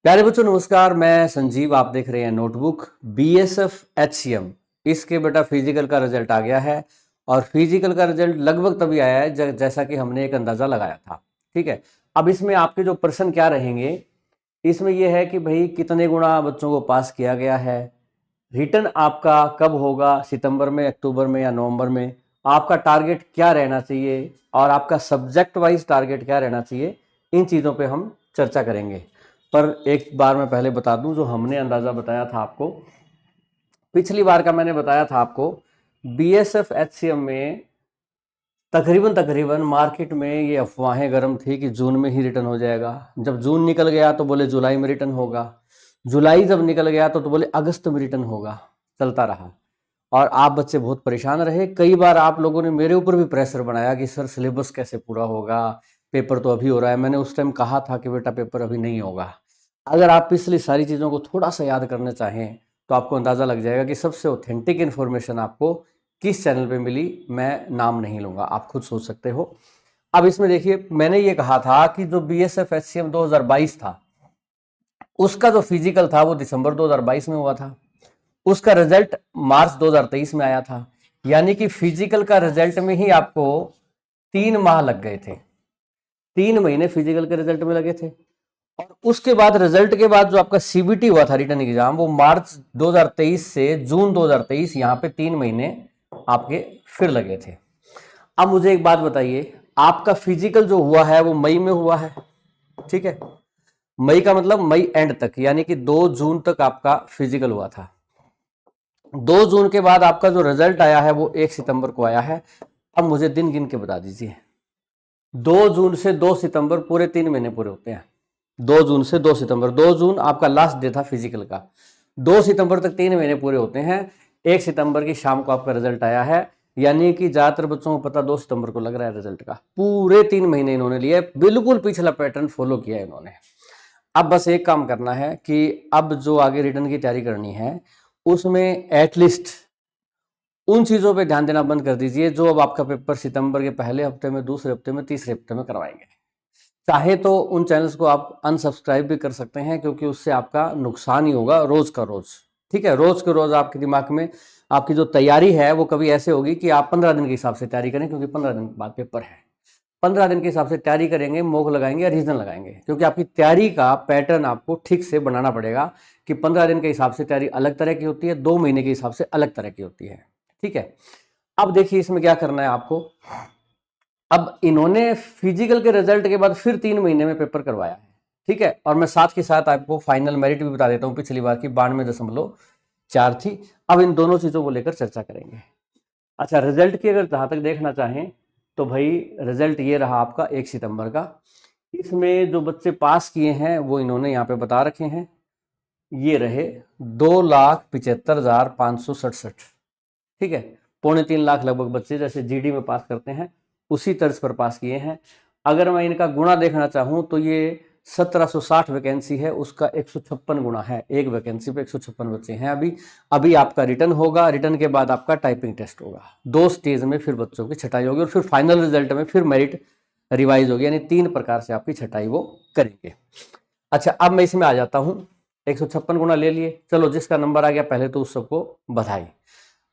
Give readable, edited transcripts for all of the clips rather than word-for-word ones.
प्यारे बच्चों नमस्कार। मैं संजीव, आप देख रहे हैं नोटबुक बीएसएफ एचसीएम। इसके बेटा फिजिकल का रिजल्ट आ गया है और फिजिकल का रिजल्ट लगभग तभी आया है जैसा कि हमने एक अंदाजा लगाया था। ठीक है, अब इसमें आपके जो प्रश्न क्या रहेंगे, इसमें यह है कि भाई कितने गुणा बच्चों को पास किया गया है, रिटर्न आपका कब होगा, सितंबर में, अक्टूबर में या नवंबर में, आपका टारगेट क्या रहना चाहिए और आपका सब्जेक्ट वाइज टारगेट क्या रहना चाहिए। इन चीज़ों पे हम चर्चा करेंगे। पर एक बार मैं पहले बता दूं, जो हमने अंदाज़ा बताया था आपको पिछली बार का, मैंने बताया था आपको बीएसएफ एचसीएम में तकरीबन मार्केट में ये अफवाहें गर्म थी कि जून में ही रिटर्न हो जाएगा। जब जून निकल गया तो बोले जुलाई में रिटर्न होगा, जुलाई जब निकल गया तो बोले अगस्त में रिटर्न होगा। चलता रहा और आप बच्चे बहुत परेशान रहे। कई बार आप लोगों ने मेरे ऊपर भी प्रेशर बनाया कि सर सिलेबस कैसे पूरा होगा, पेपर तो अभी हो रहा है। मैंने उस टाइम कहा था कि बेटा पेपर अभी नहीं होगा। अगर आप पिछली सारी चीज़ों को थोड़ा सा याद करना चाहें तो आपको अंदाज़ा लग जाएगा कि सबसे ऑथेंटिक इन्फॉर्मेशन आपको किस चैनल पे मिली। मैं नाम नहीं लूँगा, आप खुद सोच सकते हो। अब इसमें देखिए, मैंने ये कहा था कि जो बीएसएफ एचसीएम 2022 था, उसका जो फिजिकल था वो दिसंबर 2022 में हुआ था, उसका रिजल्ट मार्च 2023 में आया था। यानी कि फिजिकल का रिजल्ट में ही आपको 3 माह लग गए थे, 3 महीने फिजिकल के रिजल्ट में लगे थे। और उसके बाद रिजल्ट के बाद जो आपका सीबीटी हुआ था, रिटर्न एग्जाम, वो मार्च 2023 से जून 2023, यहाँ पे 3 महीने आपके फिर लगे थे। अब मुझे एक बात बताइए, आपका फिजिकल जो हुआ है वो मई में हुआ है। ठीक है, मई का मतलब मई एंड तक, यानी कि 2 जून तक आपका फिजिकल हुआ था। 2 जून के बाद आपका जो रिजल्ट आया है वो 1 सितंबर को आया है। अब मुझे दिन गिन के बता दीजिए, 2 जून से 2 सितंबर पूरे 3 महीने पूरे होते हैं। 2 जून से 2 सितंबर, 2 जून आपका लास्ट डे था फिजिकल का, 2 सितंबर तक 3 महीने पूरे होते हैं। 1 सितंबर की शाम को आपका रिजल्ट आया है, यानी कि ज्यादातर बच्चों को पता 2 सितंबर को लग रहा है रिजल्ट का। पूरे 3 महीने इन्होंने लिए, बिल्कुल पिछला पैटर्न फॉलो किया इन्होंने। अब बस एक काम करना है कि अब जो आगे रिटर्न की तैयारी करनी है उसमें एटलीस्ट उन चीजों पे ध्यान देना बंद कर दीजिए जो अब आपका पेपर सितंबर के पहले हफ्ते में, दूसरे हफ्ते में, तीसरे हफ्ते में करवाएंगे। चाहे तो उन चैनल्स को आप अनसब्सक्राइब भी कर सकते हैं, क्योंकि उससे आपका नुकसान ही होगा रोज का रोज। ठीक है, रोज के रोज आपके दिमाग में आपकी जो तैयारी है वो कभी ऐसे होगी कि आप 15 दिन के हिसाब से तैयारी करें, क्योंकि 15 दिन बाद पेपर है। 15 दिन के हिसाब से तैयारी करेंगे, मॉक लगाएंगे या रीजन लगाएंगे, क्योंकि आपकी तैयारी का पैटर्न आपको ठीक से बनाना पड़ेगा कि 15 दिन के हिसाब से तैयारी अलग तरह की होती है, 2 महीने के हिसाब से अलग तरह की होती है। ठीक है, अब देखिए इसमें क्या करना है आपको। अब इन्होंने फिजिकल के रिजल्ट के बाद फिर 3 महीने में पेपर करवाया है। ठीक है, और मैं साथ के साथ आपको फाइनल मेरिट भी बता देता हूं। पिछली बार की 92.4 थी। अब इन दोनों चीजों को लेकर चर्चा करेंगे। अच्छा, रिजल्ट की अगर जहां तक देखना चाहें तो भाई रिजल्ट ये रहा आपका 1 सितंबर का। इसमें जो बच्चे पास किए हैं वो इन्होंने यहाँ पे बता रखे हैं, ये रहे 2,75,567। ठीक है, 2.25 लाख लगभग बच्चे जैसे जीडी में पास करते हैं उसी तर्ज पर पास किए हैं। अगर मैं इनका गुणा देखना चाहूं तो ये 1760 वैकेंसी है, उसका 156 गुणा है। एक वैकेंसी पे 156 बच्चे हैं। अभी अभी आपका रिटर्न होगा, रिटर्न के बाद आपका टाइपिंग टेस्ट होगा, 2 स्टेज में फिर बच्चों की छटाई होगी और फिर फाइनल रिजल्ट में फिर मेरिट रिवाइज होगी, यानी 3 प्रकार से आपकी छटाई वो करेंगे। अच्छा, अब मैं इसमें आ जाता हूं। 156 गुणा ले लिए, चलो जिसका नंबर आ गया पहले तो उस सबको बधाई।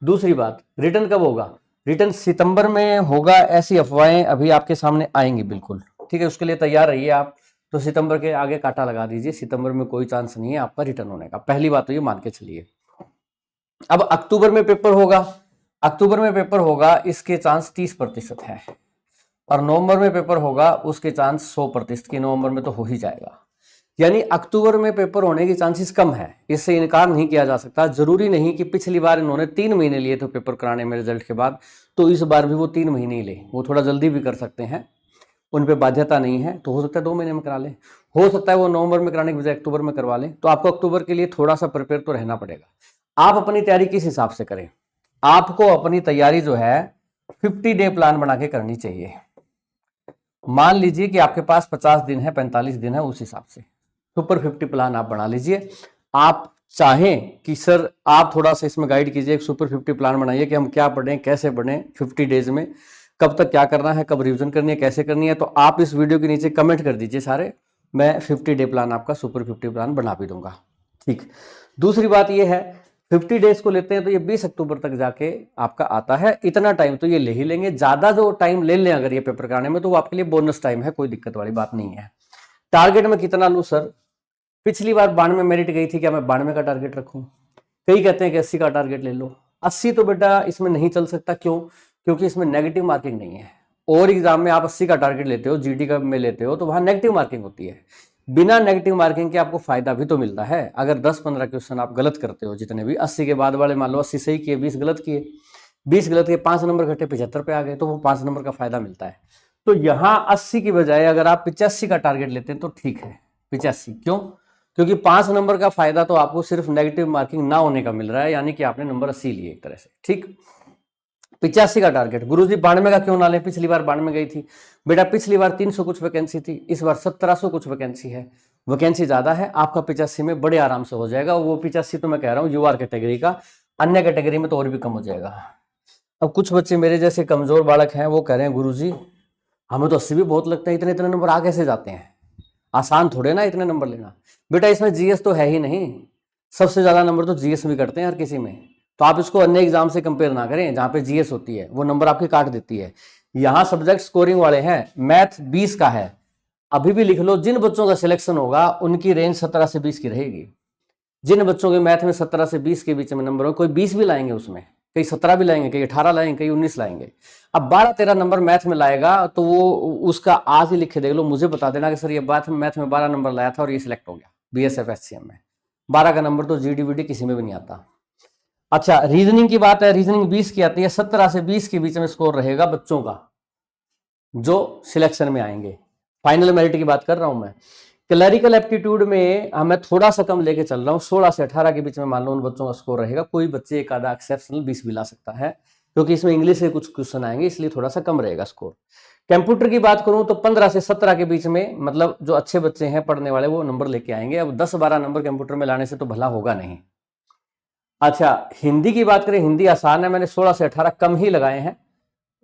दूसरी बात, रिटर्न कब होगा? रिटर्न सितंबर में होगा, ऐसी अफवाहें अभी आपके सामने आएंगी बिल्कुल। ठीक है, उसके लिए तैयार रहिए आप। तो सितंबर के आगे काटा लगा दीजिए, सितंबर में कोई चांस नहीं है आपका रिटर्न होने का, पहली बात तो ये मान के चलिए। अब अक्टूबर में पेपर होगा, अक्टूबर में पेपर होगा, इसके चांस 30% है। और नवंबर में पेपर होगा, उसके चांस 100% की, नवंबर में तो हो ही जाएगा। यानी अक्टूबर में पेपर होने की चांसेस कम है, इससे इनकार नहीं किया जा सकता। जरूरी नहीं कि पिछली बार इन्होंने 3 महीने लिए थे पेपर कराने में रिजल्ट के बाद, तो इस बार भी वो 3 महीने ही ले। वो थोड़ा जल्दी भी कर सकते हैं, उन पर बाध्यता नहीं है। तो हो सकता है 2 महीने में करा लें, हो सकता है वो नवंबर में कराने की बजाय अक्टूबर में करवा लें। तो आपको अक्टूबर के लिए थोड़ा सा प्रिपेयर तो रहना पड़ेगा। आप अपनी तैयारी किस हिसाब से करें? आपको अपनी तैयारी जो है 50 डे प्लान बना के करनी चाहिए। मान लीजिए कि आपके पास 50 दिन है, 45 दिन है, उस हिसाब से सुपर 50 प्लान आप बना लीजिए। आप चाहें कि सर आप थोड़ा सा इसमें गाइड कीजिए, एक सुपर 50 प्लान बनाइए कि हम क्या पढ़ें, कैसे पढ़ें 50 डेज में, कब तक क्या करना है, कब रिवीजन करनी है, कैसे करनी है। तो आप इस वीडियो के नीचे कमेंट कर दीजिए सारे, मैं 50 डे प्लान आपका सुपर 50 प्लान बना भी दूंगा। ठीक, दूसरी बात ये है 50 डेज को लेते हैं तो ये 20 अक्टूबर तक जाके आपका आता है। इतना टाइम तो ये ले ही लेंगे, ज्यादा जो टाइम ले लें अगर ये पेपर कराने में तो वो आपके लिए बोनस टाइम है, कोई दिक्कत वाली बात नहीं है। टारगेट में कितना लूं सर? पिछली बार 92 मेरिट गई थी, क्या मैं 92 का टारगेट रखूं? कई कहते हैं कि 80 का टारगेट ले लो। 80 तो बेटा इसमें नहीं चल सकता, क्यों? क्योंकि इसमें नेगेटिव मार्किंग नहीं है। और एग्जाम में आप 80 का टारगेट लेते हो, जीडी का में लेते हो तो वहां नेगेटिव मार्किंग होती है। बिना नेगेटिव मार्किंग के आपको फायदा भी तो मिलता है। अगर 10-15 क्वेश्चन आप गलत करते हो, जितने भी 80 के बाद वाले, मान लो 80 सही किए, 20 गलत किए, 20 गलत किए, 5 नंबर घटे, 75 पे आ गए, तो वो 5 नंबर का फायदा मिलता है। तो यहाँ 80 की बजाय अगर आप 85 का टारगेट लेते हैं तो ठीक है। 85 क्यों? क्योंकि 5 नंबर का फायदा तो आपको सिर्फ नेगेटिव मार्किंग ना होने का मिल रहा है, यानी कि आपने नंबर 80 लिए एक तरह से। ठीक, 85 का टारगेट। गुरुजी 92 का क्यों ना ले? पिछली बार 92 गई थी बेटा, पिछली बार 300 कुछ वैकेंसी थी, इस बार 1700 कुछ वैकेंसी है, वैकेंसी ज्यादा है। आपका 85 में बड़े आराम से हो जाएगा। वो 85 तो मैं कह रहा हूँ यूआर कैटेगरी का, अन्य कैटेगरी में तो और भी कम हो जाएगा। अब कुछ बच्चे मेरे जैसे कमजोर बालक हैं, वो कह रहे हैं गुरुजी हमें तो 80 भी बहुत लगता है, इतने इतने नंबर आ कैसे जाते हैं? आसान थोड़े ना इतने नंबर लेना। बेटा इसमें जीएस तो है ही नहीं, सबसे ज्यादा नंबर तो जीएस में करते हैं हर किसी में। तो आप इसको अन्य एग्जाम से कंपेयर ना करें, जहां पे जीएस होती है वो नंबर आपके काट देती है। यहाँ सब्जेक्ट स्कोरिंग वाले हैं, मैथ 20 का है। अभी भी लिख लो, जिन बच्चों का सिलेक्शन होगा उनकी रेंज 17 से 20 की रहेगी। जिन बच्चों के मैथ में 17 से 20 के बीच में नंबर हो, कोई 20 भी लाएंगे उसमें, कई 17 भी लाएंगे, कई 18 लाएंगे, कई 19 लाएंगे। अब 12-13 नंबर मैथ में लाएगा तो वो उसका आज ही लिख के देख लो, मुझे बता देना कि सर ये मैथ में 12 नंबर लाया था और ये सिलेक्ट हो गया बीएसएफ एचसीएम में। 12 का नंबर तो जीडीवीडी किसी में भी नहीं आता। अच्छा, रीजनिंग की बात है, रीजनिंग 20 की आती है। 17 से 20 के बीच में स्कोर रहेगा बच्चों का जो सिलेक्शन में आएंगे। फाइनल मेरिट की बात कर रहा हूं मैं। क्लरिकल एप्टीट्यूड में मैं थोड़ा सा कम लेके चल रहा हूँ, 16 से 18 के बीच में मान लो उन बच्चों का स्कोर रहेगा। कोई बच्चे एक आधा एक्सेप्शनल 20 भी ला सकता है, क्योंकि इसमें इंग्लिश के कुछ क्वेश्चन आएंगे, इसलिए थोड़ा सा कम रहेगा स्कोर। कंप्यूटर की बात करूं तो 15 से 17 के बीच में, मतलब जो अच्छे बच्चे हैं पढ़ने वाले, वो नंबर लेके आएंगे। अब 10-12 नंबर कंप्यूटर में लाने से तो भला होगा नहीं। अच्छा, हिंदी की बात करें, हिंदी आसान है, मैंने 16 से 18 कम ही लगाए हैं,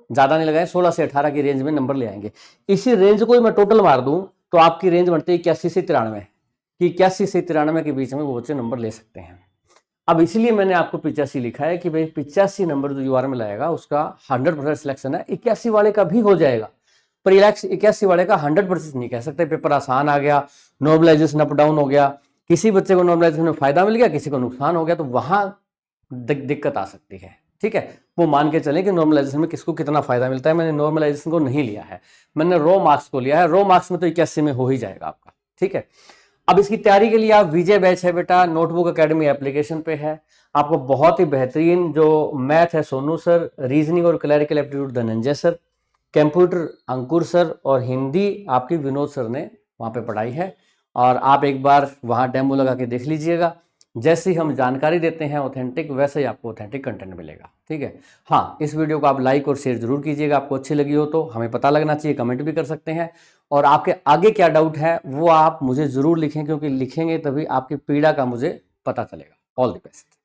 ज्यादा नहीं लगाए। 16 से 18 की रेंज में नंबर ले आएंगे। इसी रेंज को मैं टोटल मार दूं तो आपकी रेंज बनती है 81 से 93 कि 81 से 93 के बीच में वो बच्चे नंबर ले सकते हैं। अब इसलिए मैंने आपको 85 लिखा है कि भाई 85 नंबर जो यूआर में लाएगा उसका 100% सिलेक्शन है। 81 वाले का भी हो जाएगा, पर 81 वाले का 100% नहीं कह सकते। पेपर आसान आ गया, नॉर्मलाइजेशन अप डाउन हो गया, किसी बच्चे को नॉर्मलाइजेशन में फायदा मिल गया, किसी को नुकसान हो गया, तो वहां दिक्कत आ सकती है। ठीक है, वो मान के चलें कि नॉर्मलाइजेशन में किसको कितना फायदा मिलता है। मैंने नॉर्मलाइजेशन को नहीं लिया है, मैंने रो मार्क्स को लिया है। रो मार्क्स में तो 81 में हो ही जाएगा आपका। ठीक है, अब इसकी तैयारी के लिए आप विजय बैच है बेटा, नोटबुक एकेडमी एप्लीकेशन पे है। आपको बहुत ही बेहतरीन जो मैथ है सोनू सर, रीजनिंग और clerical aptitude Dhananjay sir, computer Ankur sir, और हिंदी आपकी विनोद सर ने वहां पे पढ़ाई है। और आप एक बार वहां डेमो लगा के देख लीजिएगा। जैसे ही हम जानकारी देते हैं ऑथेंटिक, वैसे ही आपको ऑथेंटिक कंटेंट मिलेगा। ठीक है, हाँ, इस वीडियो को आप लाइक और शेयर जरूर कीजिएगा। आपको अच्छी लगी हो तो हमें पता लगना चाहिए, कमेंट भी कर सकते हैं। और आपके आगे क्या डाउट है वो आप मुझे जरूर लिखें, क्योंकि लिखेंगे तभी आपकी पीड़ा का मुझे पता चलेगा। All the best.